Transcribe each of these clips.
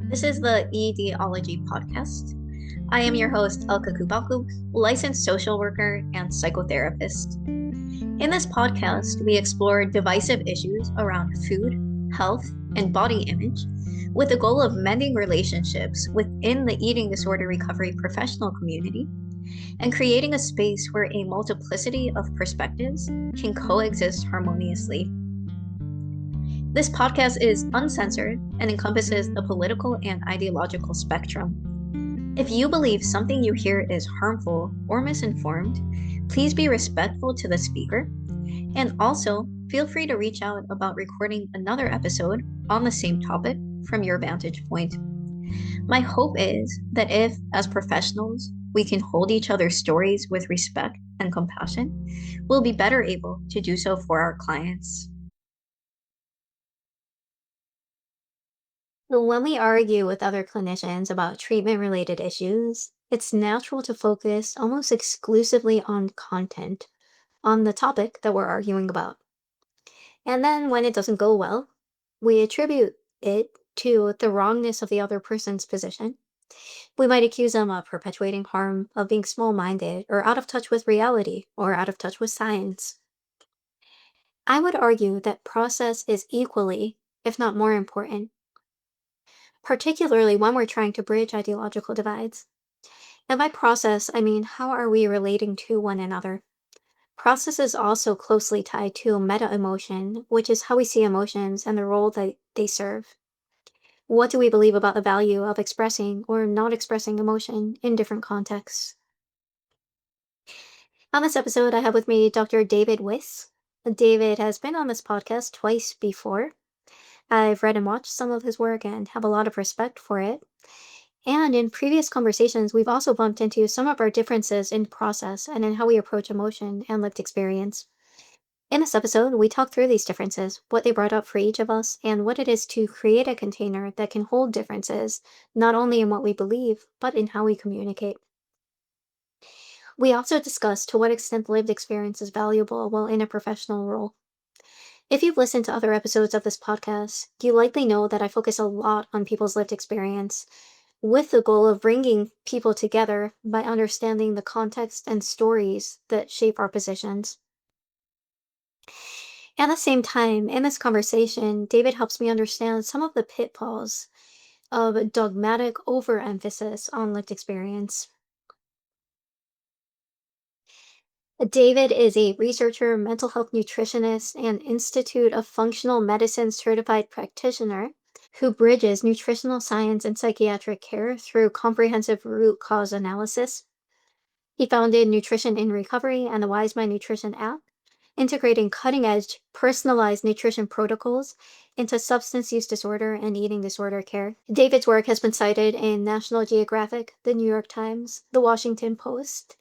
This is the Ideology podcast. I am your host, Elka Kubaku, licensed social worker and psychotherapist. In this podcast, we explore divisive issues around food, health, and body image with the goal of mending relationships within the eating disorder recovery professional community and creating a space where a multiplicity of perspectives can coexist harmoniously. This podcast is uncensored and encompasses the political and ideological spectrum. If you believe something you hear is harmful or misinformed, please be respectful to the speaker. And also, feel free to reach out about recording another episode on the same topic from your vantage point. My hope is that if, as professionals, we can hold each other's stories with respect and compassion, we'll be better able to do so for our clients. When we argue with other clinicians about treatment related issues, it's natural to focus almost exclusively on content, on the topic that we're arguing about. And then when it doesn't go well, we attribute it to the wrongness of the other person's position. We might accuse them of perpetuating harm, of being small minded, or out of touch with reality, or out of touch with science. I would argue that process is equally, if not more important, particularly when we're trying to bridge ideological divides. And by process, I mean how are we relating to one another? Process is also closely tied to meta emotion, which is how we see emotions and the role that they serve. What do we believe about the value of expressing or not expressing emotion in different contexts? On this episode, I have with me Dr. David Wiss. David has been on this podcast twice before. I've read and watched some of his work and have a lot of respect for it. And in previous conversations, we've also bumped into some of our differences in process and in how we approach emotion and lived experience. In this episode, we talk through these differences, what they brought up for each of us, and what it is to create a container that can hold differences, not only in what we believe, but in how we communicate. We also discuss to what extent lived experience is valuable while in a professional role. If you've listened to other episodes of this podcast, you likely know that I focus a lot on people's lived experience, with the goal of bringing people together by understanding the context and stories that shape our positions. At the same time, in this conversation, David helps me understand some of the pitfalls of dogmatic overemphasis on lived experience. David is a researcher, mental health nutritionist, and Institute of Functional Medicine certified practitioner who bridges nutritional science and psychiatric care through comprehensive root cause analysis. He founded Nutrition in Recovery and the Wise My Nutrition app, integrating cutting edge, personalized nutrition protocols into substance use disorder and eating disorder care. David's work has been cited in National Geographic, the New York Times, the Washington Post,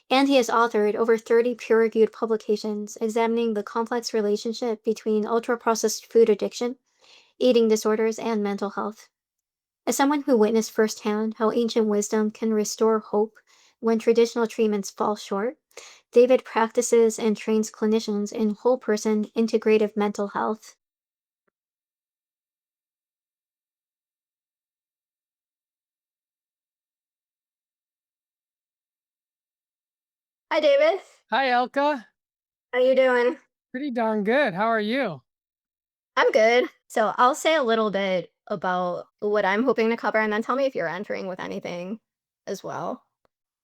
and he has authored over 30 peer reviewed publications examining the complex relationship between ultra processed food addiction, eating disorders, and mental health. As someone who witnessed firsthand how ancient wisdom can restore hope when traditional treatments fall short, David practices and trains clinicians in whole person integrative mental health. Hi, David. Hi, Elka. How you doing? Pretty darn good. How are you? I'm good. So I'll say a little bit about what I'm hoping to cover, and then tell me if you're entering with anything as well.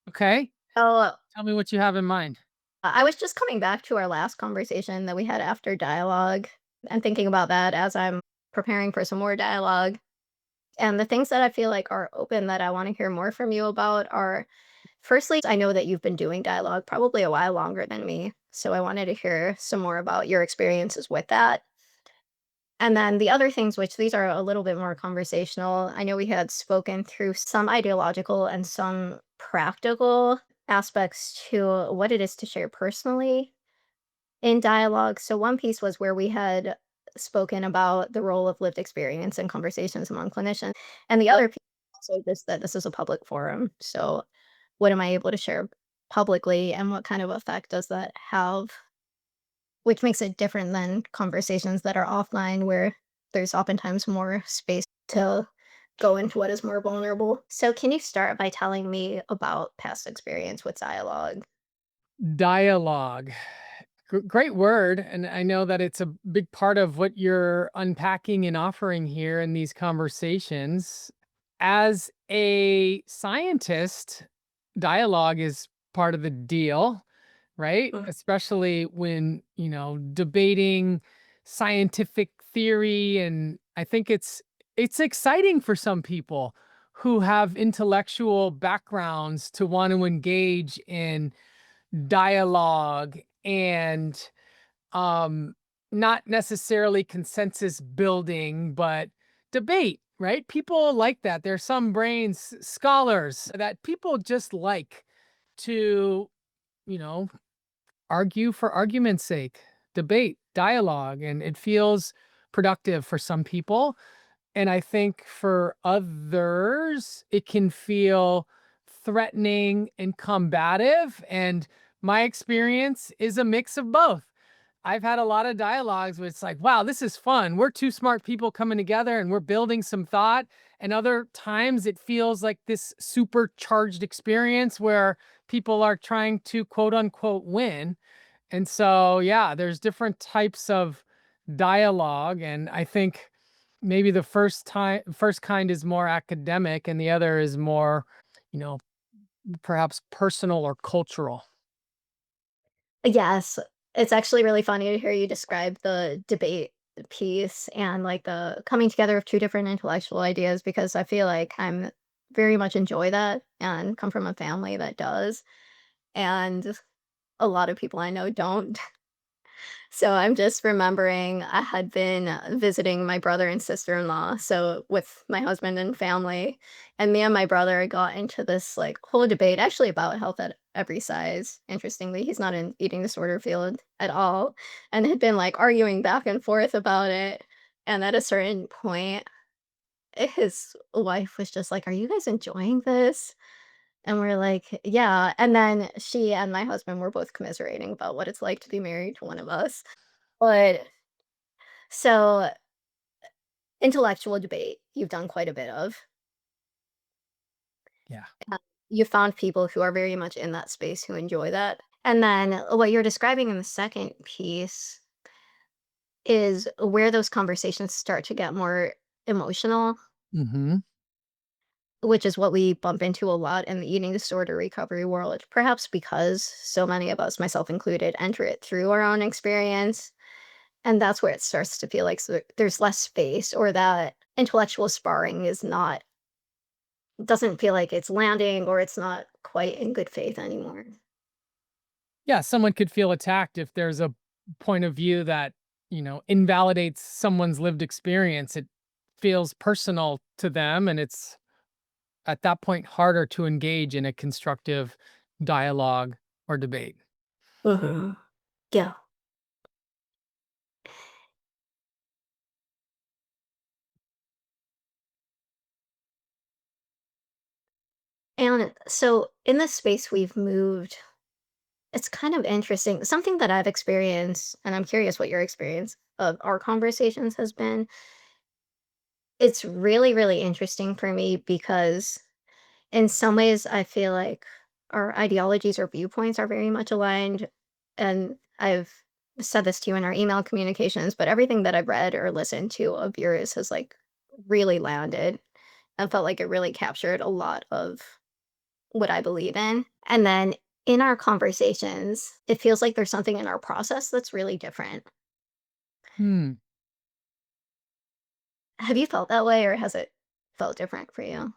Okay. So Tell me what you have in mind. I was just coming back to our last conversation that we had after dialogue and thinking about that as I'm preparing for some more dialogue. And the things that I feel like are open that I want to hear more from you about are firstly, I know that you've been doing dialogue probably a while longer than me. So I wanted to hear some more about your experiences with that. And then the other things, which these are a little bit more conversational, I know we had spoken through some ideological and some practical aspects to what it is to share personally in dialogue. So one piece was where we had spoken about the role of lived experience in conversations among clinicians. And the other piece also this that this is a public forum. So what am I able to share publicly and what kind of effect does that have? Which makes it different than conversations that are offline where there's oftentimes more space to go into what is more vulnerable. So, can you start by telling me about past experience with dialogue? Dialogue. Great word. And I know that it's a big part of what you're unpacking and offering here in these conversations. As a scientist, dialogue is part of the deal, right? Mm. Especially when, debating scientific theory. And I think it's exciting for some people who have intellectual backgrounds to want to engage in dialogue and um not necessarily consensus building but debate, right? People like that. There's some brains scholars that people just like to, you know argue for argument's sake, debate, dialogue, and it feels productive for some people. And I think for others, it can feel threatening and combative. And my experience is a mix of both. I've had a lot of dialogues where it's like, wow, this is fun. We're two smart people coming together and we're building some thought. And other times it feels like this supercharged experience where people are trying to quote unquote win. And so, yeah, there's different types of dialogue. And I think maybe the first kind is more academic and the other is more, you know, perhaps personal or cultural. Yes, it's actually really funny to hear you describe the debate piece and like the coming together of two different intellectual ideas because I feel like I'm very much enjoy that and come from a family that does. And a lot of people I know don't. So I'm just remembering I had been visiting my brother and sister-in-law, so with my husband and family, and me and my brother got into this like whole debate actually about health at every size. Interestingly, he's not in eating disorder field at all, and had been like arguing back and forth about it. And at a certain point, his wife was just like, "Are you guys enjoying this?" And we're like, "Yeah." And then she and my husband were both commiserating about what it's like to be married to one of us. But so, intellectual debate, you've done quite a bit of. Yeah. Uh, you found people who are very much in that space who enjoy that. And then what you're describing in the second piece is where those conversations start to get more emotional, Hmm. which is what we bump into a lot in the eating disorder recovery world, perhaps because so many of us, myself included, enter it through our own experience. And that's where it starts to feel like there's less space or that intellectual sparring is not doesn't feel like it's landing or it's not quite in good faith anymore. Yeah. Someone could feel attacked if there's a point of view that, invalidates someone's lived experience. It feels personal to them. And it's at that point harder to engage in a constructive dialogue or debate. Mhm. Yeah. And so in this space we've moved, it's kind of interesting. Something that I've experienced, and I'm curious what your experience of our conversations has been. It's really, really interesting for me because in some ways I feel like our ideologies or viewpoints are very much aligned. And I've said this to you in our email communications, but everything that I've read or listened to of yours has like really landed and felt like it really captured a lot of what I believe in. And then in our conversations, it feels like there's something in our process that's really different. Hmm. Have you felt that way or has it felt different for you?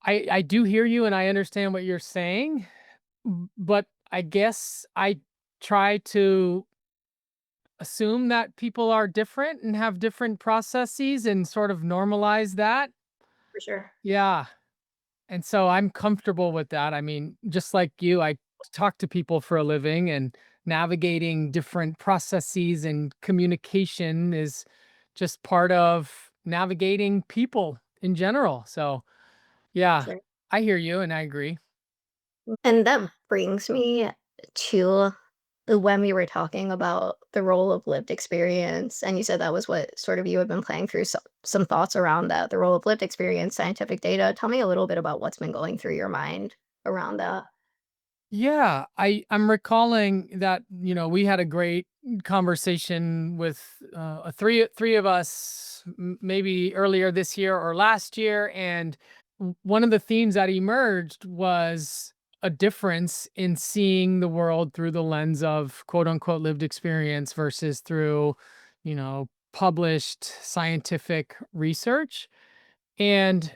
I do hear you and I understand what you're saying, but I guess I try to assume that people are different and have different processes and sort of normalize that. For sure. Yeah. And so I'm comfortable with that. I mean, just like you, I talk to people for a living and navigating different processes and communication is just part of navigating people in general. So, yeah, Sure. I hear you and I agree. And that brings me to when we were talking about the role of lived experience, and you said that was what sort of you had been playing through some thoughts around that, the role of lived experience, scientific data. Tell me a little bit about what's been going through your mind around that. Yeah, I'm recalling that, we had a great conversation with three of us maybe earlier this year or last year, and one of the themes that emerged was a difference in seeing the world through the lens of quote unquote lived experience versus through, published scientific research. And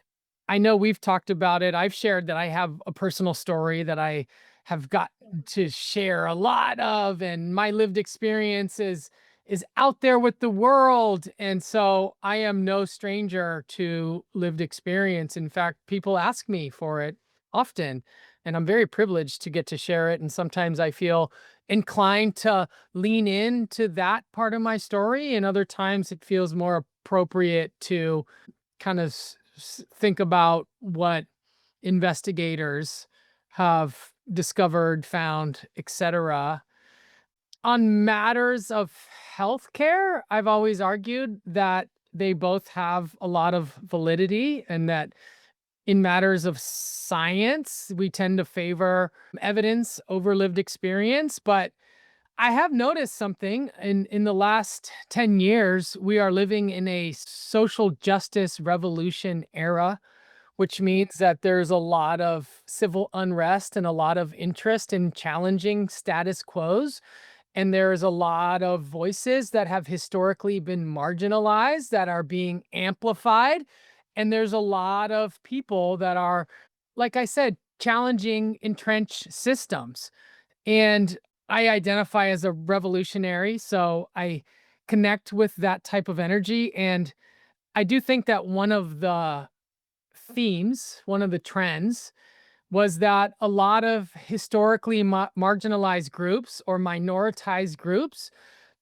I know we've talked about it. I've shared that I have a personal story that I have gotten to share a lot of, and my lived experience is out there with the world. And so I am no stranger to lived experience. In fact, people ask me for it often, and I'm very privileged to get to share it. And sometimes I feel inclined to lean into that part of my story, and other times it feels more appropriate to kind of think about what investigators have discovered, found, etc. On matters of healthcare, I've always argued that they both have a lot of validity, and that in matters of science, we tend to favor evidence over lived experience. But I have noticed something in the last 10 years. We are living in a social justice revolution era, which means that there's a lot of civil unrest and a lot of interest in challenging status quos. And there's a lot of voices that have historically been marginalized that are being amplified. And there's a lot of people that are, like I said, challenging entrenched systems. And I identify as a revolutionary, so I connect with that type of energy. And I do think that one of the themes, one of the trends, was that a lot of historically marginalized groups or minoritized groups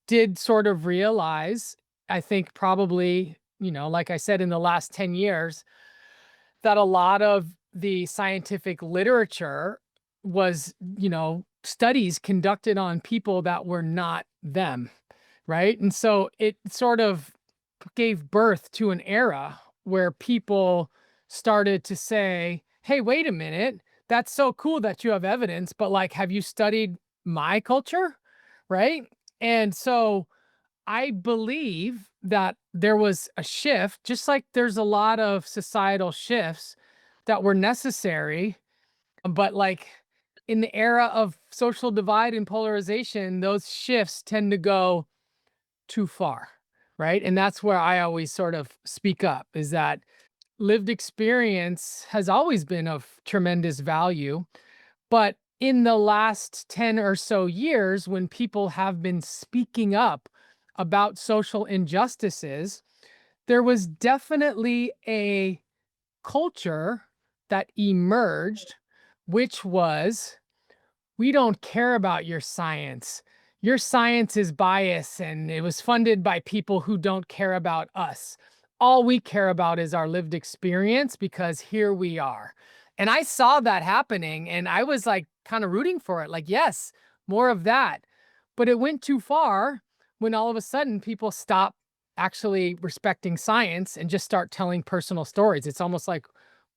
did sort of realize, I think probably, like I said, in the last 10 years, that a lot of the scientific literature was, studies conducted on people that were not them, right? And so it sort of gave birth to an era where people started to say, "Hey, wait a minute. That's so cool that you have evidence, but like, have you studied my culture?" Right? And so I believe that there was a shift, just like there's a lot of societal shifts that were necessary. But like in the era of social divide and polarization, those shifts tend to go too far. Right. And that's where I always sort of speak up, is that lived experience has always been of tremendous value. But in the last 10 or so years, when people have been speaking up about social injustices, there was definitely a culture that emerged, which was, we don't care about your science. Your science is biased and it was funded by people who don't care about us. All we care about is our lived experience because here we are. And I saw that happening and I was like kind of rooting for it. Like, yes, more of that. But it went too far when all of a sudden people stop actually respecting science and just start telling personal stories. It's almost like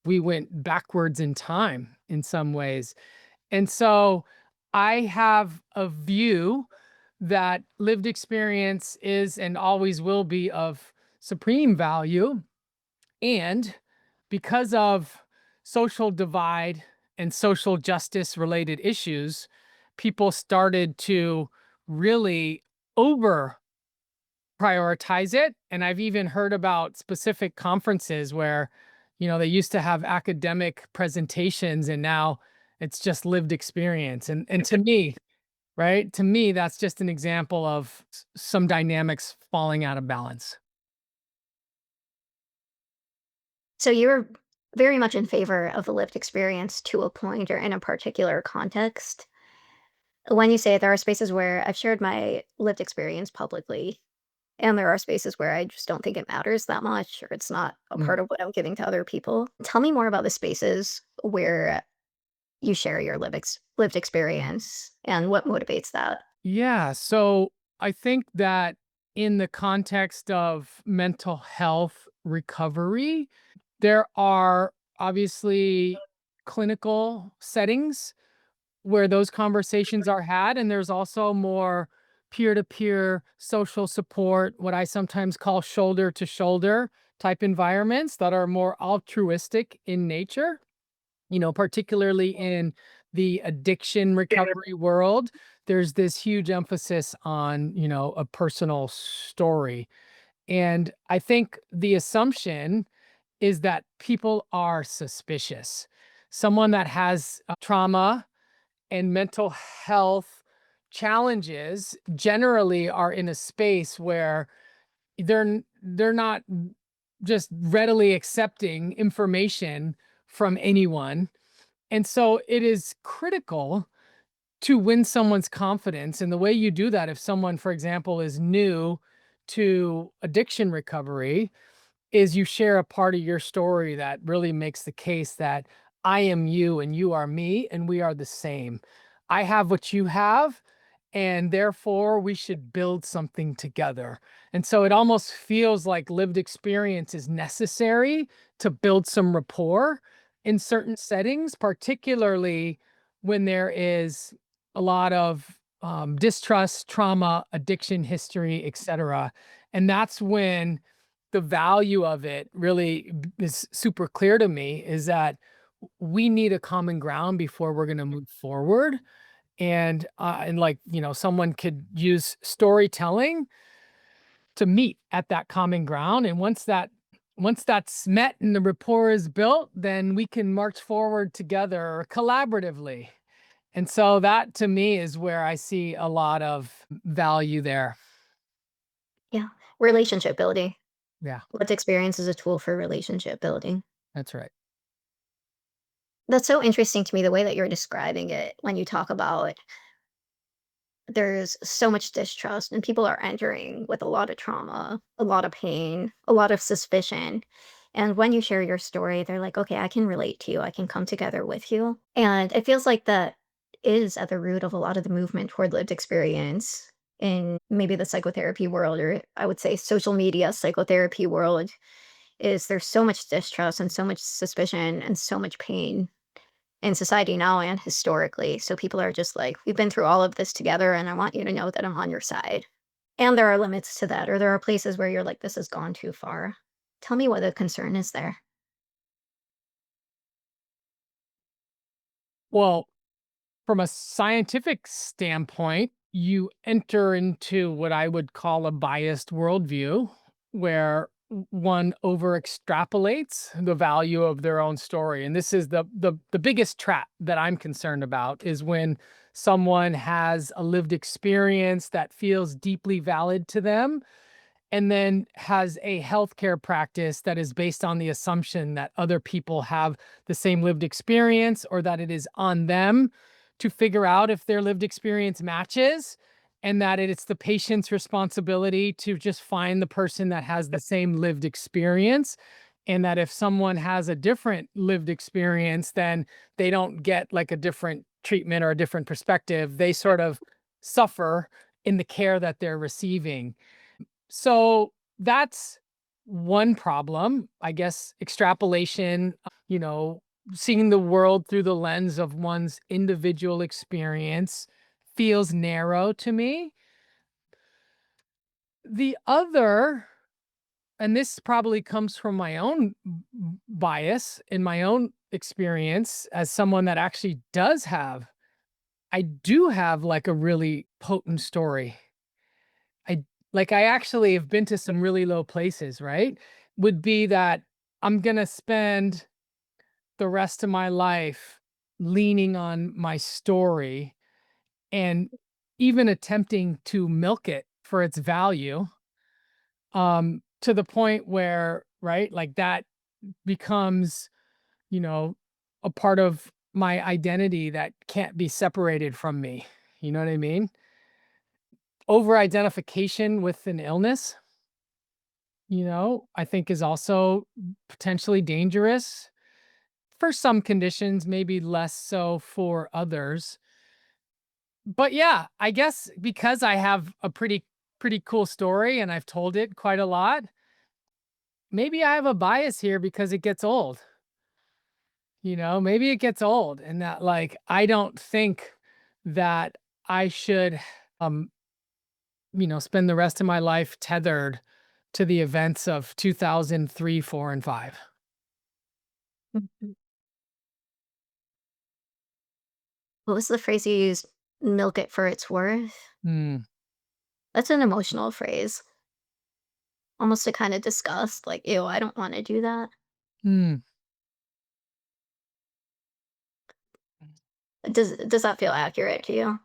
we went backwards in time in some ways. And so I have a view that lived experience is and always will be of supreme value. And because of social divide and social justice related issues, people started to really over prioritize it. And I've even heard about specific conferences where, they used to have academic presentations and now it's just lived experience. And to me, right? To me, that's just an example of some dynamics falling out of balance. So you're very much in favor of the lived experience to a point or in a particular context. When you say there are spaces where I've shared my lived experience publicly, and there are spaces where I just don't think it matters that much or it's not a Mm. part of what I'm giving to other people. Tell me more about the spaces where you share your lived experience and what motivates that. Yeah, so I think that in the context of mental health recovery, there are obviously clinical settings where those conversations are had, and there's also more peer-to-peer social support, what I sometimes call shoulder to shoulder type environments that are more altruistic in nature, particularly in the addiction recovery world. There's this huge emphasis on, a personal story. And I think the assumption is that people are suspicious. Someone that has trauma and mental health challenges generally are in a space where they're not just readily accepting information from anyone. And so it is critical to win someone's confidence. And the way you do that, if someone, for example, is new to addiction recovery, is you share a part of your story that really makes the case that I am you and you are me and we are the same. I have what you have, and therefore we should build something together. And so it almost feels like lived experience is necessary to build some rapport in certain settings, particularly when there is a lot of distrust, trauma, addiction history, etc. And that's when the value of it really is super clear to me, is that we need a common ground before we're going to move forward. And like, someone could use storytelling to meet at that common ground. And once that's met and the rapport is built, then we can march forward together collaboratively. And so that to me is where I see a lot of value there. Yeah. Relationship building. Yeah, Lived experience is a tool for relationship building. that's right. That's so interesting to me the way that you're describing it when you talk about there's so much distrust and people are entering with a lot of trauma, a lot of pain, a lot of suspicion. And when you share your story, they're like, okay, I can relate to you. I can come together with you. And it feels like that is at the root of a lot of the movement toward lived experience in maybe the psychotherapy world, or I would say social media psychotherapy world, is there's so much distrust and so much suspicion and so much pain in society now and historically. So people are just like, we've been through all of this together, and I want you to know that I'm on your side. And there are limits to that, or there are places where you're like, this has gone too far. Tell me what the concern is there. Well, from a scientific standpoint, you enter into what I would call a biased worldview, where one over extrapolates the value of their own story. And this is the biggest trap that I'm concerned about, is when someone has a lived experience that feels deeply valid to them and then has a healthcare practice that is based on the assumption that other people have the same lived experience, or that it is on them to figure out if their lived experience matches, and that it's the patient's responsibility to just find the person that has the same lived experience. And that if someone has a different lived experience, then they don't get like a different treatment or a different perspective. They sort of suffer in the care that they're receiving. So that's one problem, I guess, extrapolation, seeing the world through the lens of one's individual experience feels narrow to me. The other, and this probably comes from my own bias in my own experience as someone that actually I do have like a really potent story. I I actually have been to some really low places, right? Would be that I'm gonna spend the rest of my life leaning on my story and even attempting to milk it for its value, to the point where, right, like that becomes, you know, a part of my identity that can't be separated from me. You know what I mean? Over identification with an illness, I think is also potentially dangerous for some conditions, maybe less so for others. But yeah, I guess because I have a pretty cool story and I've told it quite a lot, maybe I have a bias here because it gets old. Maybe it gets old and that like I don't think that I should um spend the rest of my life tethered to the events of 2003, 4 and 5. Mhm. What was the phrase you used? Milk it for its worth? Hmm. That's an emotional phrase. Almost a kind of disgust, like, ew, I don't want to do that. Hmm. Does that feel accurate to you?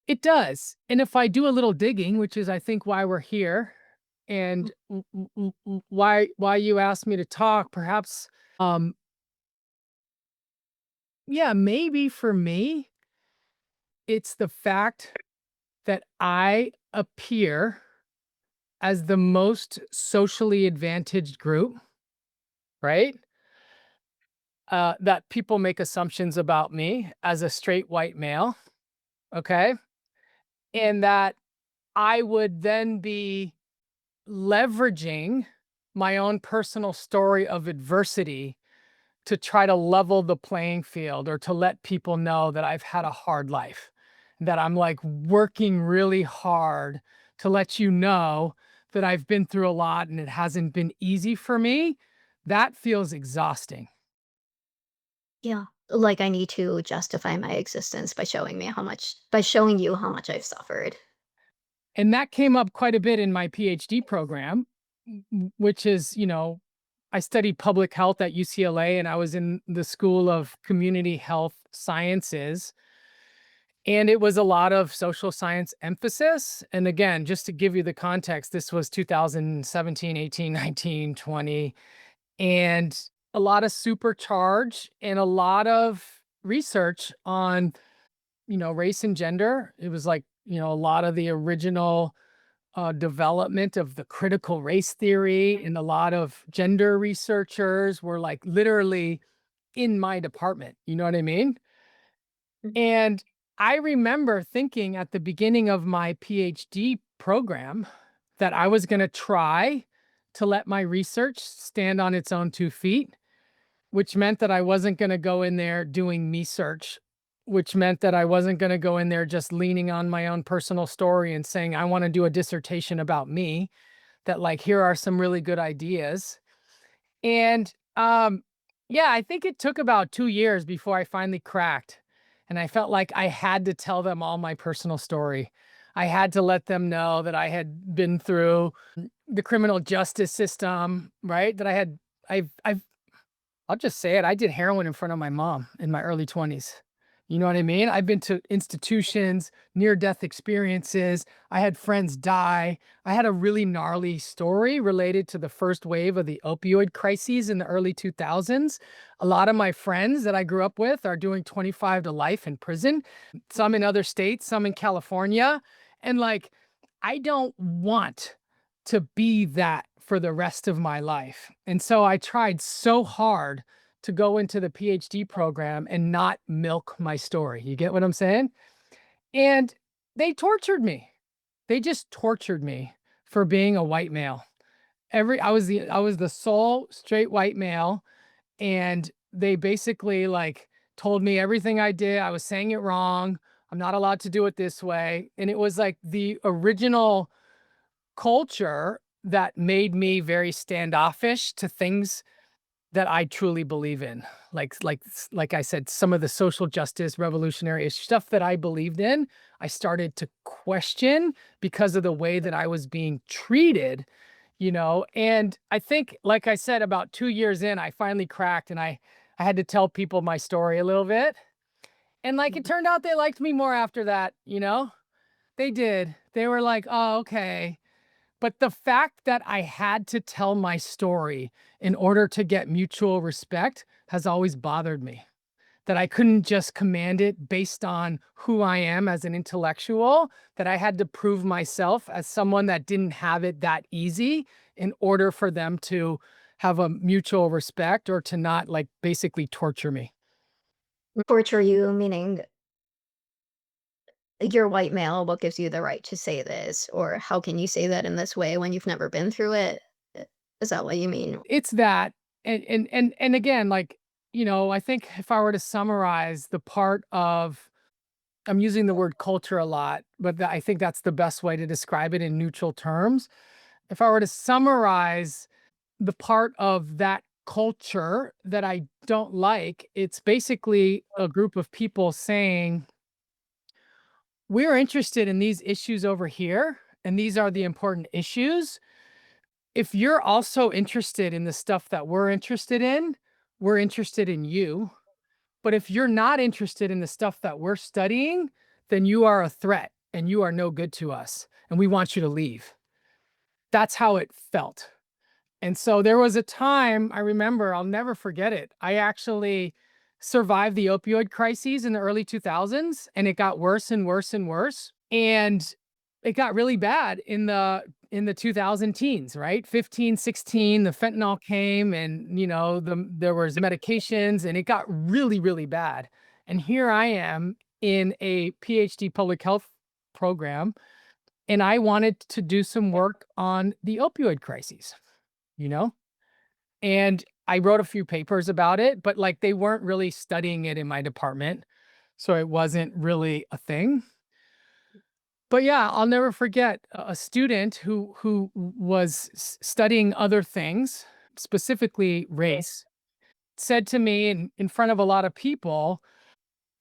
It does. And if I do a little digging, which is I think why we're here and why you asked me to talk, perhaps yeah, maybe for me it's the fact that I appear as the most socially advantaged group, right? That people make assumptions about me as a straight white male, okay? And that I would then be leveraging my own personal story of adversity to try to level the playing field or to let people know that I've had a hard life, that I'm like working really hard to let you know that I've been through a lot and it hasn't been easy for me. That feels exhausting. Yeah. Like I need to justify my existence by showing you how much I've suffered. And that came up quite a bit in my PhD program, which is, I studied public health at UCLA and I was in the School of Community Health Sciences. And it was a lot of social science emphasis. And again, just to give you the context, this was 2017, 18, 19, 20, and a lot of supercharge and a lot of research on, race and gender. It was like, a lot of the original development of the critical race theory, and a lot of gender researchers were like literally in my department. You know what I mean? Mhm. And I remember thinking at the beginning of my PhD program that I was going to try to let my research stand on its own 2 feet, which meant that I wasn't going to go in there doing me search, which meant that I wasn't going to go in there just leaning on my own personal story and saying, I want to do a dissertation about me, that like, here are some really good ideas. And, yeah, I think it took about 2 years before I finally cracked, and I felt like I had to tell them all my personal story. I had to let them know that I had been through the criminal justice system, right? That I've I'll just say it, I did heroin in front of my mom in my early 20s. You know what I mean? I've been to institutions, near-death experiences, I had friends die. I had a really gnarly story related to the first wave of the opioid crises in the early 2000s. A lot of my friends that I grew up with are doing 25 to life in prison, some in other states, some in California, and, like, I don't want to be that for the rest of my life. And so I tried so hard to go into the PhD program and not milk my story. You get what I'm saying? And they tortured me. They just tortured me for being a white male. I was the sole straight white male, and they basically like told me everything I did, I was saying it wrong. I'm not allowed to do it this way. And it was like the original culture that made me very standoffish to things that I truly believe in. Like I said, some of the social justice, revolutionary stuff that I believed in, I started to question because of the way that I was being treated, and I think, like I said, about 2 years in, I finally cracked and I had to tell people my story a little bit. And like it Mhm. turned out they liked me more after that, you know? They did. They were like, "Oh, okay." But the fact that I had to tell my story in order to get mutual respect has always bothered me. That I couldn't just command it based on who I am as an intellectual, that I had to prove myself as someone that didn't have it that easy in order for them to have a mutual respect or to not like basically torture me. Torture you, meaning you're white male, what gives you the right to say this? Or how can you say that in this way when you've never been through it? Is that what you mean? It's that, and again, like, I think if I were to summarize the part of I'm using the word culture a lot, but I think that's the best way to describe it in neutral terms. If I were to summarize the part of that culture that I don't like, it's basically a group of people saying, "We're interested in these issues over here, and these are the important issues. If you're also interested in the stuff that we're interested in you. But if you're not interested in the stuff that we're studying, then you are a threat and you are no good to us, and we want you to leave." That's how it felt. And so there was a time I remember, I'll never forget it. I actually survived the opioid crises in the early 2000s, and it got worse and worse and worse. And it got really bad in the 2000 teens, right? 15, 16, the fentanyl came, and there was medications, and it got really, really bad. And here I am in a PhD public health program, and I wanted to do some work on the opioid crises, you know? And I wrote a few papers about it, but like they weren't really studying it in my department. So it wasn't really a thing. But yeah, I'll never forget a student who was studying other things, specifically race, said to me in front of a lot of people,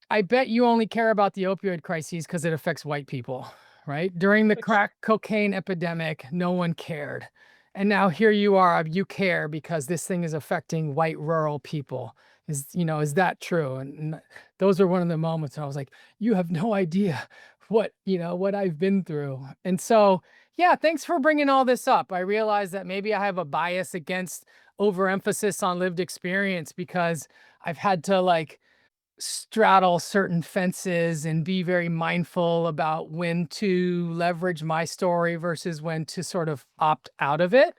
"I bet you only care about the opioid crises because it affects white people, right? During the Which crack cocaine epidemic, no one cared. And now here you are, you care because this thing is affecting white rural people. Is that true?" And those are one of the moments when I was like, you have no idea what I've been through. And so, yeah, thanks for bringing all this up. I realize that maybe I have a bias against overemphasis on lived experience because I've had to like straddle certain fences and be very mindful about when to leverage my story versus when to sort of opt out of it.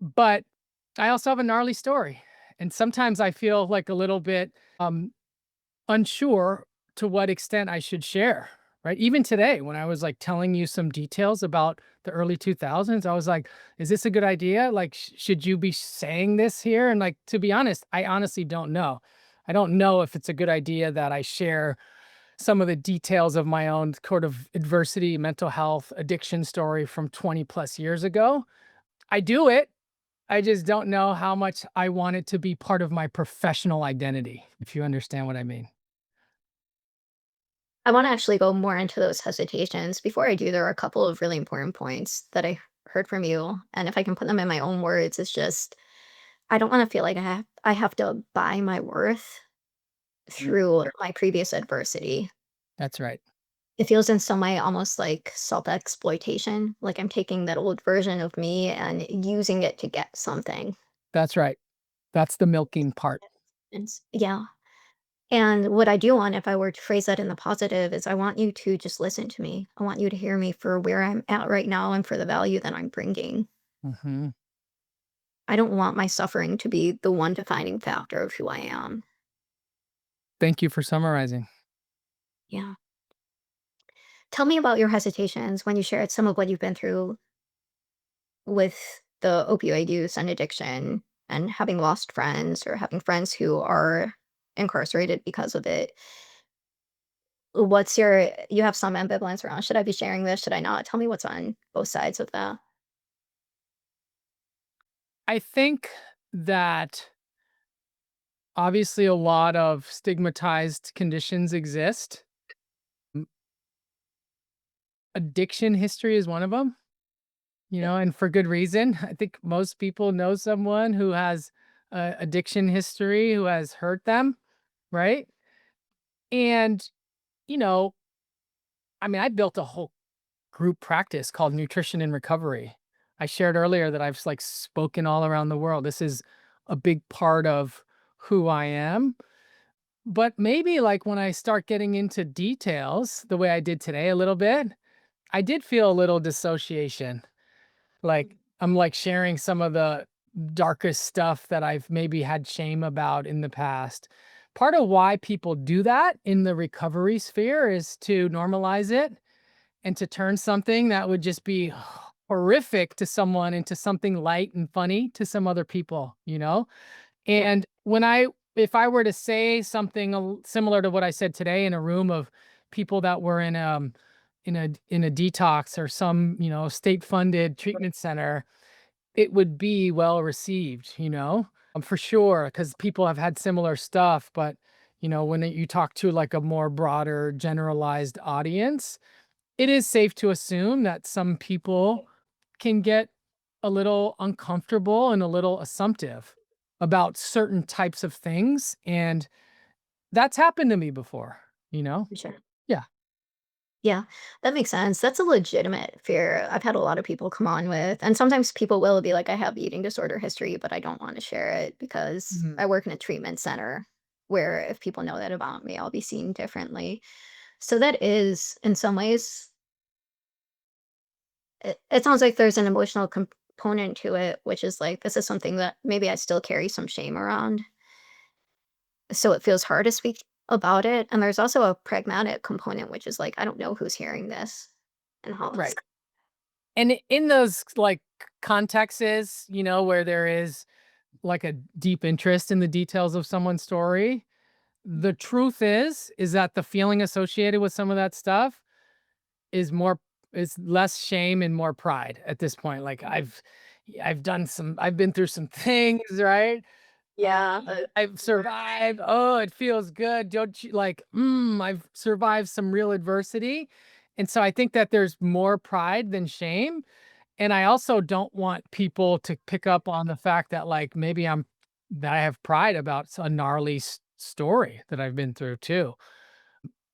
But I also have a gnarly story. And sometimes I feel like a little bit unsure to what extent I should share. Right. Even today, when I was like telling you some details about the early 2000s, I was like, is this a good idea? Like, should you be saying this here? And like, to be honest, I honestly don't know. I don't know if it's a good idea that I share some of the details of my own sort of adversity, mental health, addiction story from 20 plus years ago. I do it. I just don't know how much I want it to be part of my professional identity, if you understand what I mean. I want to actually go more into those hesitations. Before I do, there are a couple of really important points that I heard from you. And if I can put them in my own words, it's just I don't want to feel like I have to buy my worth through my previous adversity. That's right. It feels in some way almost like self-exploitation, like I'm taking that old version of me and using it to get something. That's right. That's the milking part. Yeah. And what I do want, if I were to phrase that in the positive, is I want you to just listen to me. I want you to hear me for where I'm at right now and for the value that I'm bringing. Mhm. I don't want my suffering to be the one defining factor of who I am. Thank you for summarizing. Yeah. Tell me about your hesitations when you shared some of what you've been through with the opioid use and addiction and having lost friends or having friends who are incarcerated because of it. You have some ambivalence around, should I be sharing this? Should I not? Tell me what's on both sides of that. I think that obviously a lot of stigmatized conditions exist. M Addiction history is one of them, and for good reason. I think most people know someone who has a addiction history who has hurt them, right? And, you know, I mean, I built a whole group practice called Nutrition and Recovery. I shared earlier that I've like spoken all around the world. This is a big part of who I am. But maybe like when I start getting into details the way I did today a little bit, I did feel a little dissociation. Like I'm like sharing some of the darkest stuff that I've maybe had shame about in the past. part of why people do that in the recovery sphere is to normalize it and to turn something that would just be horrific to someone into something light and funny to some other people, you know? And if I were to say something similar to what I said today in a room of people that were in a detox or some, state-funded treatment center, it would be well received, for sure, because people have had similar stuff. But, when you talk to like a more broader, generalized audience, it is safe to assume that some people can get a little uncomfortable and a little assumptive about certain types of things. And that's happened to me before, you know? For sure. Yeah. Yeah, that makes sense. That's a legitimate fear. I've had a lot of people come on with, and sometimes people will be like, I have eating disorder history, but I don't want to share it because Mhm. I work in a treatment center where if people know that about me, I'll be seen differently. So that is, in some ways, it sounds like there's an emotional component to it, which is like, this is something that maybe I still carry some shame around. So it feels hard to speak about it. And there's also a pragmatic component, which is like, I don't know who's hearing this and how this. Right. And in those like contexts, where there is like a deep interest in the details of someone's story, the truth is that the feeling associated with some of that stuff is more is less shame and more pride at this point. Like I've been through some things, right? Yeah. I've survived. Oh, it feels good. Don't you like, I've survived some real adversity. And so I think that there's more pride than shame. And I also don't want people to pick up on the fact that like maybe that I have pride about a gnarly story that I've been through too.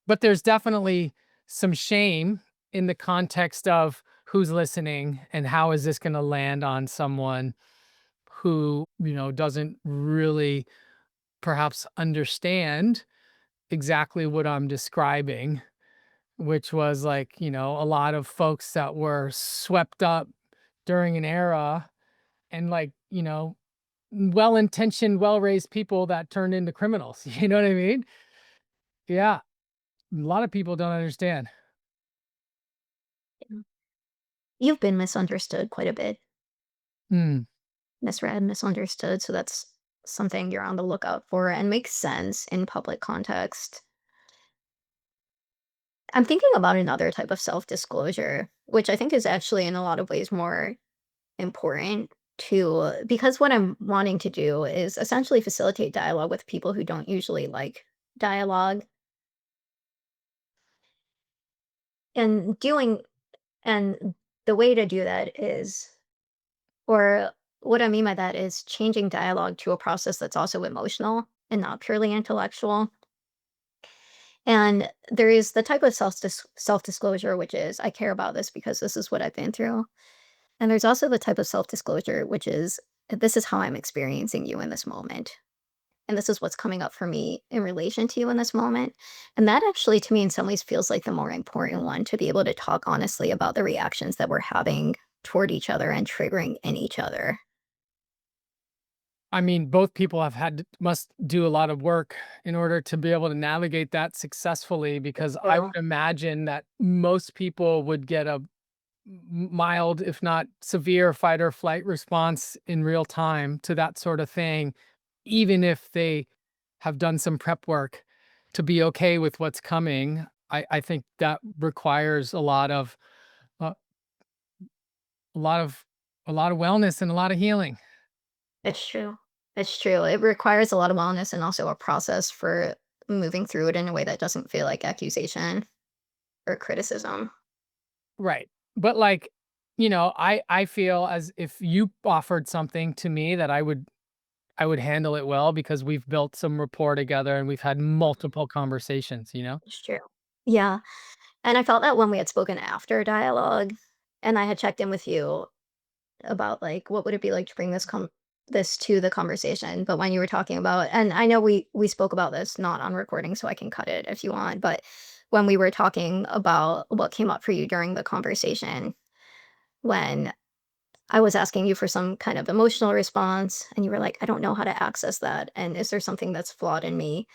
But there's definitely some shame in the context of who's listening and how is this going to land on someone who, doesn't really perhaps understand exactly what I'm describing, which was like, a lot of folks that were swept up during an era and like, well-intentioned, well-raised people that turned into criminals. You know what I mean? Yeah. A lot of people don't understand. You've been misunderstood quite a bit, Mm. misread, misunderstood. So that's something you're on the lookout for and makes sense in public context. I'm thinking about another type of self disclosure, which I think is actually in a lot of ways more important to because what I'm wanting to do is essentially facilitate dialogue with people who don't usually like dialogue and doing and the way to do that is or what I mean by that is changing dialogue to a process that's also emotional and not purely intellectual. And there is the type of self disclosure, which is I care about this because this is what I've been through. And there's also the type of self disclosure, which is this is how I'm experiencing you in this moment. And this is what's coming up for me in relation to you in this moment. And that actually, to me, in some ways, feels like the more important one to be able to talk honestly about the reactions that we're having toward each other and triggering in each other. I mean, both people must do a lot of work in order to be able to navigate that successfully because I Yeah. would imagine that most people would get a mild, if not severe, fight or flight response in real time to that sort of thing, even if they have done some prep work to be okay with what's coming. I think that requires uh, a lot of a lot of wellness and a lot of healing. It's true. It's true. It requires a lot of wellness and also a process for moving through it in a way that doesn't feel like accusation or criticism. Right. But like, I feel as if you offered something to me that I would handle it well because we've built some rapport together and we've had multiple conversations, you know? It's true. Yeah. And I felt that when we had spoken after dialogue and I had checked in with you about like what would it be like to bring this to the conversation. But when you were talking about and I know we spoke about this not on recording, so I can cut it if you want, but when we were talking about what came up for you during the conversation, when I was asking you for some kind of emotional response, and you were like, "I don't know how to access that, and is there something that's flawed in me?"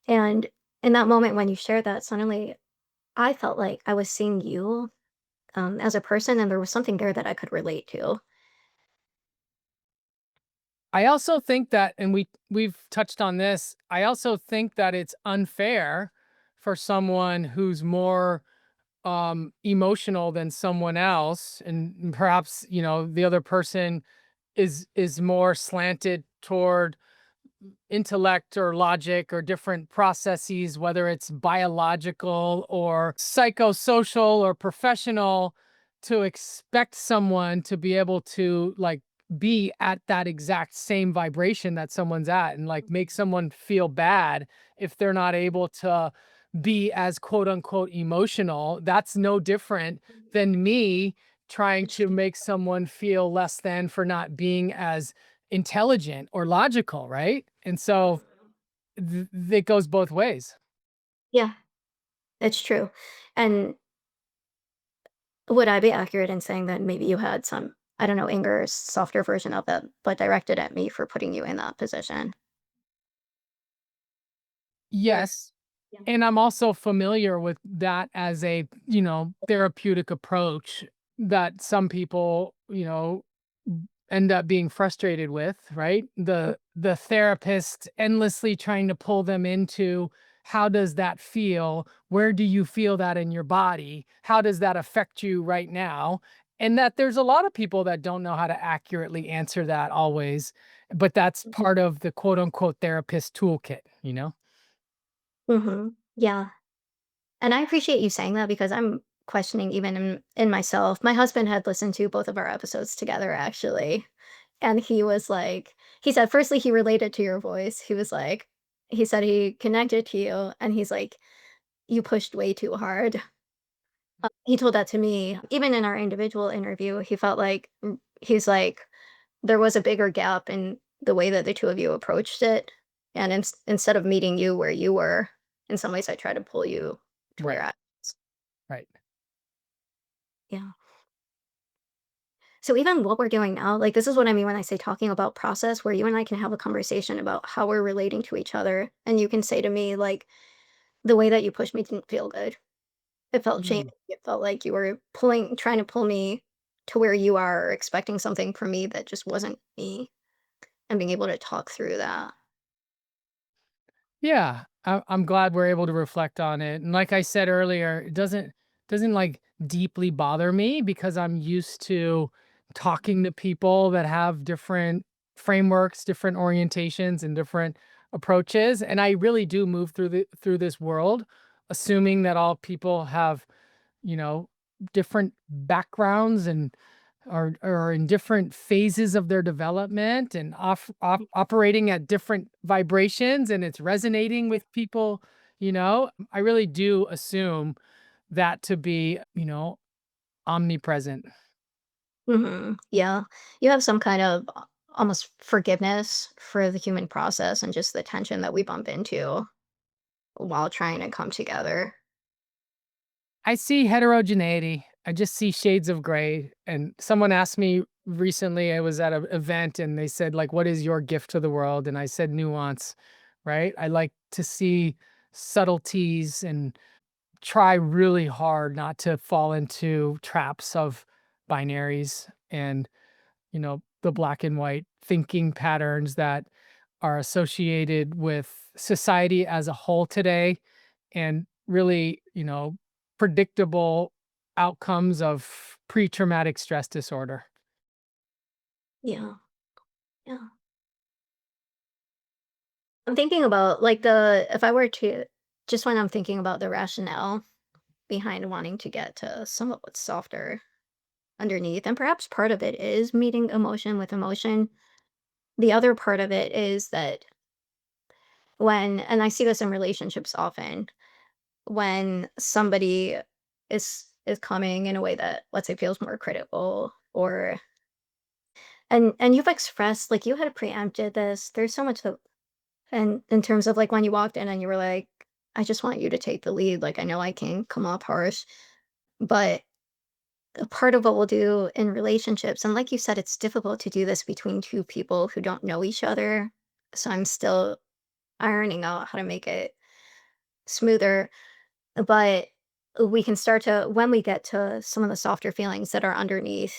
And in that moment when you shared that, suddenly I felt like I was seeing you, as a person, and there was something there that I could relate to. I also think that, and we've touched on this, I also think that it's unfair for someone who's more emotional than someone else, and perhaps, the other person is more slanted toward intellect or logic or different processes, whether it's biological or psychosocial or professional, to expect someone to be able to like be at that exact same vibration that someone's at, and like make someone feel bad if they're not able to be as quote unquote emotional. That's no different than me trying to make someone feel less than for not being as intelligent or logical, right? And so it goes both ways. Yeah, it's true. And would I be accurate in saying that maybe you had some, I don't know, anger, or softer version of it, but directed at me for putting you in that position? Yes. Yeah. And I'm also familiar with that as a, therapeutic approach that some people, end up being frustrated with, right? The therapist endlessly trying to pull them into, how does that feel? Where do you feel that in your body? How does that affect you right now? And that there's a lot of people that don't know how to accurately answer that always, but that's part of the quote unquote therapist toolkit, you know? Mhm. Yeah. And I appreciate you saying that because I'm questioning even in myself. My husband had listened to both of our episodes together actually. And he was like, he said, firstly, he related to your voice. He was like, he said he connected to you and he's like, you pushed way too hard. He told that to me. Even in our individual interview, he felt like he's like, there was a bigger gap in the way that the two of you approached it. And instead of meeting you where you were, in some ways, I try to pull you to where Right. I was. Right. Yeah. So even what we're doing now, like this is what I mean when I say talking about process, where you and I can have a conversation about how we're relating to each other. And you can say to me, like, the way that you pushed me didn't feel good. It felt shaming. Mm. It felt like you were trying to pull me to where you are, or expecting something from me that just wasn't me, and being able to talk through that. Yeah, I'm glad we're able to reflect on it. And like I said earlier, it doesn't like deeply bother me because I'm used to talking to people that have different frameworks, different orientations, and different approaches. And I really do move through this world assuming that all people have, you know, different backgrounds and are in different phases of their development and operating at different vibrations, and it's resonating with people. I really do assume that to be, omnipresent. Yeah. You have some kind of almost forgiveness for the human process and just the tension that we bump into while trying to come together. I see heterogeneity. I just see shades of gray. And someone asked me recently, I was at an event and they said, like, what is your gift to the world? And I said, nuance, right? I like to see subtleties and try really hard not to fall into traps of binaries and, the black and white thinking patterns that are associated with society as a whole today, and really, predictable outcomes of pre-traumatic stress disorder. Yeah. Yeah. I'm thinking about like if I were to, just when I'm thinking about the rationale behind wanting to get to somewhat what's softer underneath, and perhaps part of it is meeting emotion with emotion. The other part of it is that and I see this in relationships often, when somebody is coming in a way that, let's say, feels more critical, or and you've expressed, like, you had preempted this. There's so much that, and in terms of like when you walked in and you were like, I just want you to take the lead. Like, I know I can come off harsh, but a part of what we'll do in relationships, and like you said, it's difficult to do this between two people who don't know each other. So I'm still ironing out how to make it smoother. But we can start to, when we get to some of the softer feelings that are underneath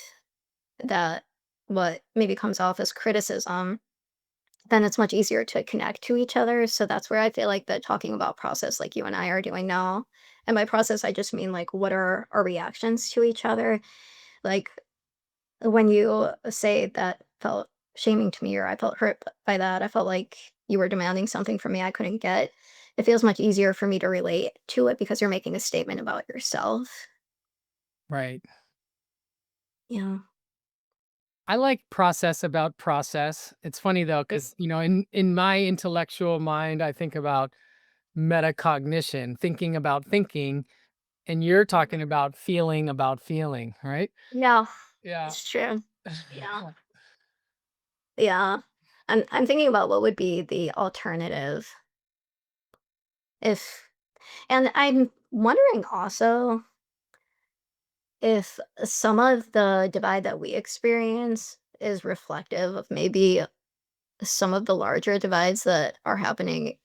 that, what maybe comes off as criticism, then it's much easier to connect to each other. So that's where I feel like the talking about process, like you and I are doing now. And by process, I just mean like, what are our reactions to each other? Like, when you say that felt shaming to me, or I felt hurt by that, I felt like you were demanding something from me I couldn't get. It feels much easier for me to relate to it because you're making a statement about yourself. Right. Yeah. I like process about process. It's funny though, because in my intellectual mind, I think about metacognition, thinking about thinking, and you're talking about feeling, right? No, Yeah. it's true. Yeah. Yeah. I'm thinking about what would be the alternative if, and I'm wondering also if some of the divide that we experience is reflective of maybe some of the larger divides that are happening,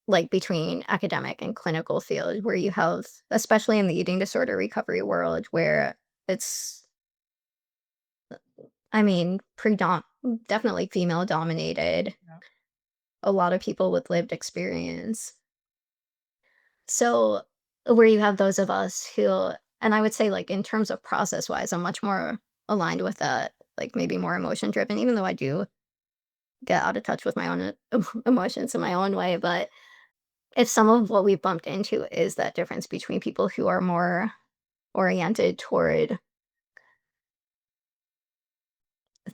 like between academic and clinical field, where you have, especially in the eating disorder recovery world, where it's, I mean, definitely female dominated, Yeah. a lot of people with lived experience. So, where you have those of us who, and I would say, like, in terms of process wise, I'm much more aligned with that, like maybe more emotion driven, even though I do get out of touch with my own emotions in my own way. But if some of what we've bumped into is that difference between people who are more oriented toward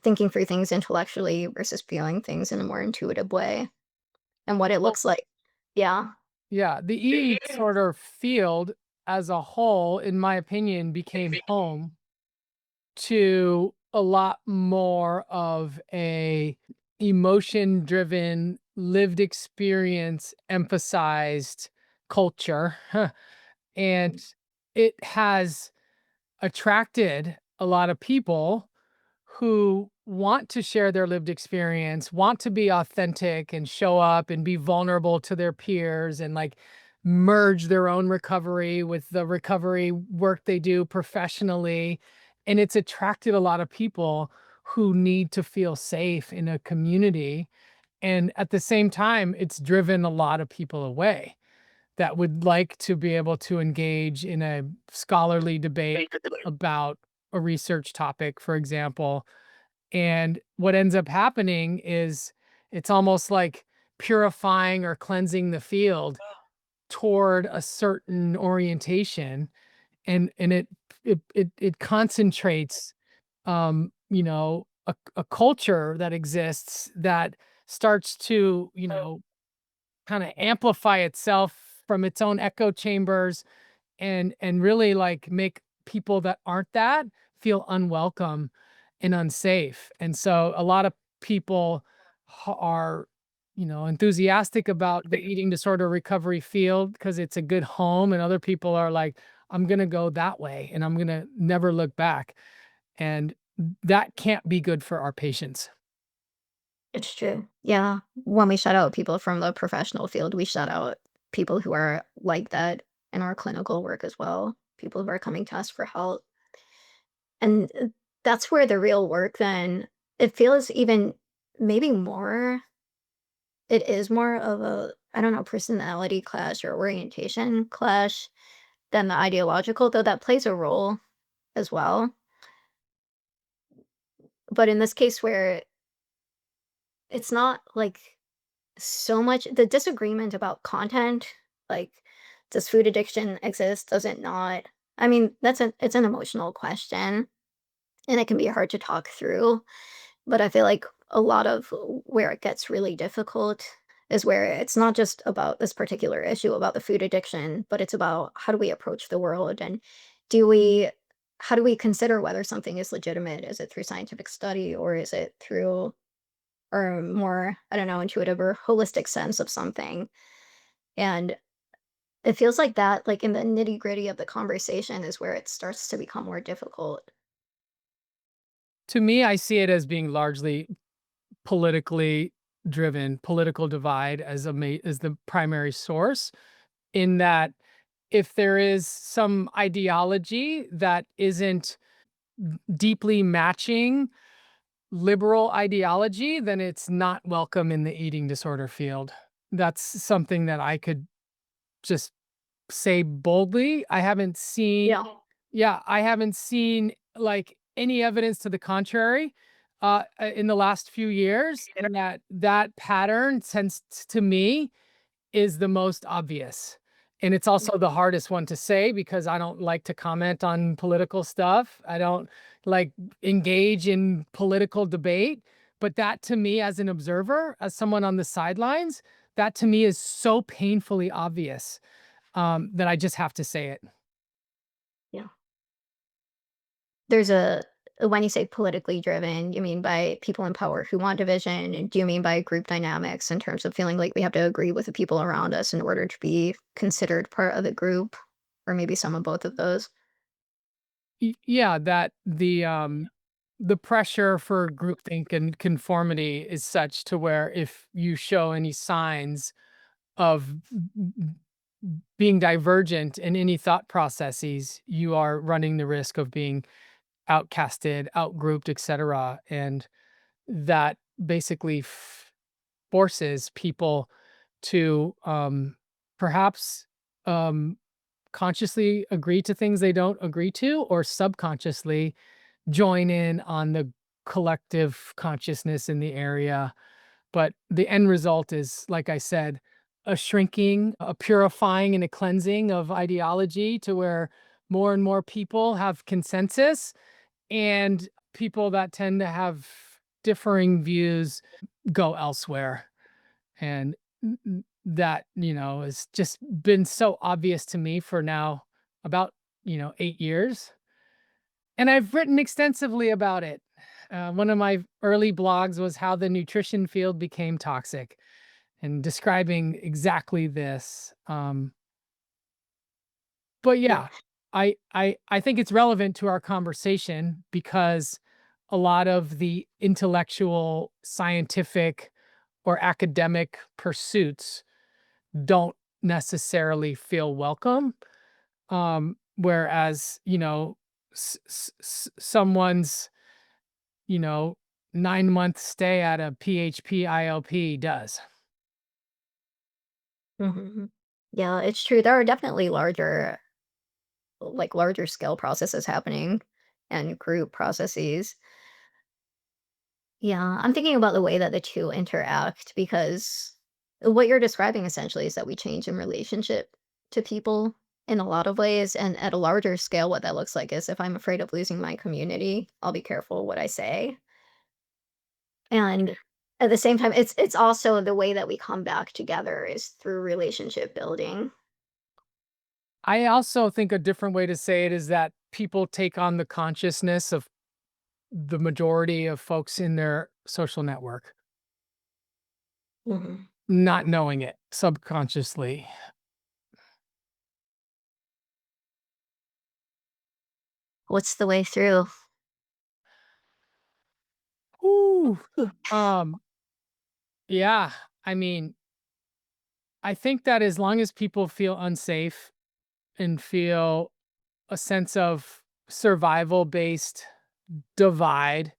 thinking through things intellectually versus feeling things in a more intuitive way, and what it Well, looks like. Yeah. yeah, the eating disorder field as a whole, in my opinion, became home to a lot more of a emotion-driven, lived experience emphasized culture, and it has attracted a lot of people who want to share their lived experience, want to be authentic and show up and be vulnerable to their peers and like merge their own recovery with the recovery work they do professionally. And it's attracted a lot of people who need to feel safe in a community. And at the same time, it's driven a lot of people away that would like to be able to engage in a scholarly debate about a research topic, for example. And what ends up happening is it's almost like purifying or cleansing the field toward a certain orientation, and it concentrates a culture that exists that starts to kind of amplify itself from its own echo chambers and really like make people that aren't that feel unwelcome and unsafe. And so a lot of people are enthusiastic about the eating disorder recovery field because it's a good home, and other people are like, I'm going to go that way and I'm going to never look back. And that can't be good for our patients. It's true. Yeah. When we shut out people from the professional field, we shut out people who are like that in our clinical work as well, people who are coming to us for help. And that's where the real work then, it feels even maybe more, it is more of a, I don't know, personality clash or orientation clash than the ideological, though that plays a role as well. But in this case where it's not like so much the disagreement about content, like, does food addiction exist? Does it not? I mean, it's an emotional question, and it can be hard to talk through. But I feel like a lot of where it gets really difficult is where it's not just about this particular issue about the food addiction, but it's about how do we approach the world, and do we how do we consider whether something is legitimate? Is it through scientific study, or is it through, or more, I don't know, intuitive or holistic sense of something? And It feels like that, like, in the nitty-gritty of the conversation is where it starts to become more difficult. To me, I see it as being largely politically driven, political divide as as the primary source, in that if there is some ideology that isn't deeply matching liberal ideology, then it's not welcome in the eating disorder field. That's something that I could just say boldly. I haven't seen Yeah. Yeah, I haven't seen, like, any evidence to the contrary, in the last few years, and that pattern, since to me, is the most obvious. And it's also the hardest one to say because I don't like to comment on political stuff. I don't, like, engage in political debate, but that to me as an observer, as someone on the sidelines, that to me is so painfully obvious, that I just have to say it. Yeah. There's a when you say politically driven, you mean by people in power who want division? And do you mean by group dynamics in terms of feeling like we have to agree with the people around us in order to be considered part of the group? Or maybe some of both of those? Yeah, that the pressure for groupthink and conformity is such to where if you show any signs of being divergent in any thought processes, you are running the risk of being outcasted, outgrouped, etc. And that basically forces people to perhaps um, consciously agree to things they don't agree to, or subconsciously join in on the collective consciousness in the area. But the end result is, like I said, a shrinking, a purifying, and a cleansing of ideology to where more and more people have consensus, and people that tend to have differing views go elsewhere. And that, has just been so obvious to me for now about, 8 years. And I've written extensively about it. One of my early blogs was how the nutrition field became toxic and describing exactly this. But Yeah. yeah, I think it's relevant to our conversation because a lot of the intellectual, scientific, or academic pursuits don't necessarily feel welcome. Whereas, someone's, you know, 9-month stay at a PHP IOP does. Mhm. Yeah, it's true. There are definitely larger scale processes happening and group processes. Yeah, I'm thinking about the way that the two interact because what you're describing essentially is that we change in relationship to people in a lot of ways. And at a larger scale, what that looks like is if I'm afraid of losing my community, I'll be careful what I say. And at the same time, it's also the way that we come back together is through relationship building. I also think a different way to say it is that people take on the consciousness of the majority of folks in their social network, Mhm. not knowing it subconsciously. What's the way through? Ooh. Um, yeah, I mean, I think that as long as people feel unsafe and feel a sense of survival based divide,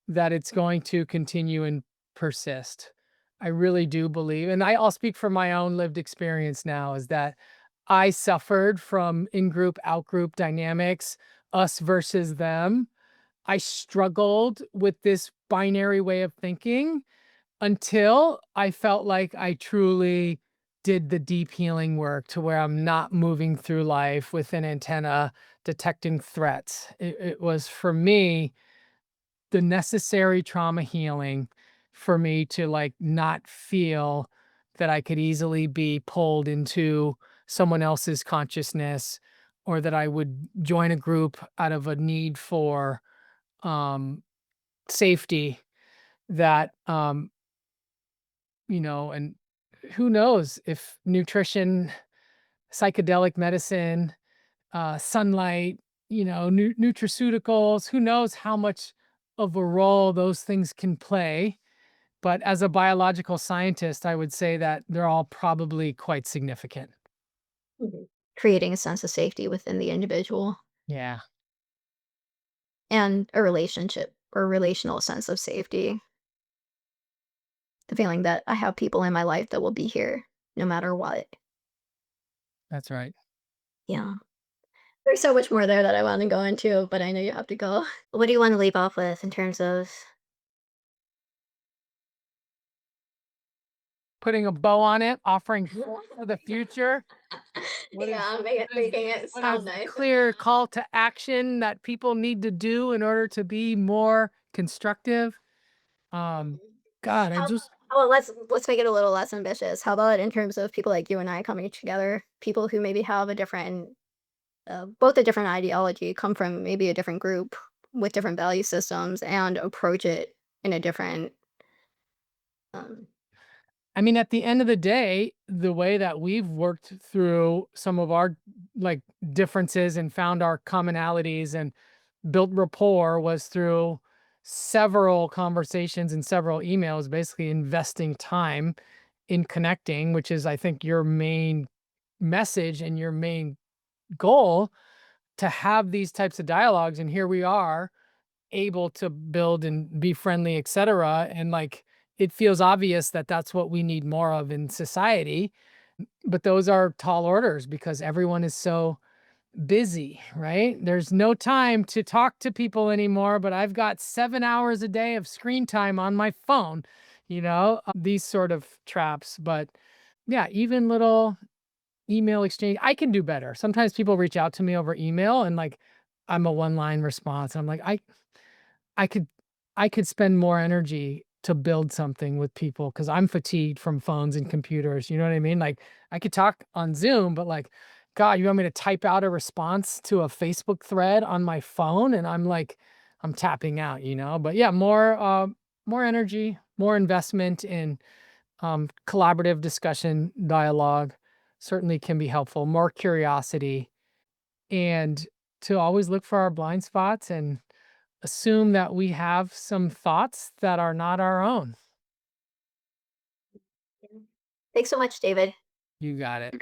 that it's going to continue and persist. I really do believe, and I'll speak from my own lived experience now, is that I suffered from in group, out group dynamics, us versus them. I struggled with this binary way of thinking until I felt like I truly did the deep healing work to where I'm not moving through life with an antenna detecting threats. It was for me the necessary trauma healing for me to, like, not feel that I could easily be pulled into someone else's consciousness, or that I would join a group out of a need for um safety, that and who knows if nutrition psychedelic medicine, sunlight, nutraceuticals. Who knows how much of a role those things can play? But as a biological scientist, I would say that they're all probably quite significant. Mhm. Creating a sense of safety within the individual Yeah, and a relationship or relational sense of safety. The feeling that I have people in my life that will be here no matter what. that's right. Yeah. There's so much more there that I wanna go into, but I know you have to go. What do you wanna leave off with in terms of Putting a bow on it, offering hope for the future. What is yeah, what is making it what is sound nice. clear call to action that people need to do in order to be more constructive? Um, Mhm. God, I How just oh, let's make it a little less ambitious. How about in terms of people like you and I coming together, people who maybe have a different, both a different ideology, come from maybe a different group with different value systems and approach it in a different, um I mean, at the end of the day, the way that we've worked through some of our like differences and found our commonalities and built rapport was through several conversations and several emails, basically investing time in connecting, which is, I think, your main message and your main goal to have these types of dialogues. And here we are able to build and be friendly, et cetera. And like, it feels obvious that that's what we need more of in society. But those are tall orders because everyone is so busy, right? There's no time to talk to people anymore, but I've got 7 hours a day of screen time on my phone, these sort of traps. But yeah, even little email exchange, I can do better. Sometimes people reach out to me over email and like I'm a one line response. I'm like, I could I could spend more energy to build something with people because 'cause I'm fatigued from phones and computers, you know what I mean? Like, I could talk on Zoom, but, like, God, you want me to type out a response to a Facebook thread on my phone? And I'm like, I'm tapping out, you know? But, yeah, more energy, more investment in, collaborative discussion, dialogue certainly can be helpful, more curiosity, and to always look for our blind spots and assume that we have some thoughts that are not our own. Thanks so much, David. You got it.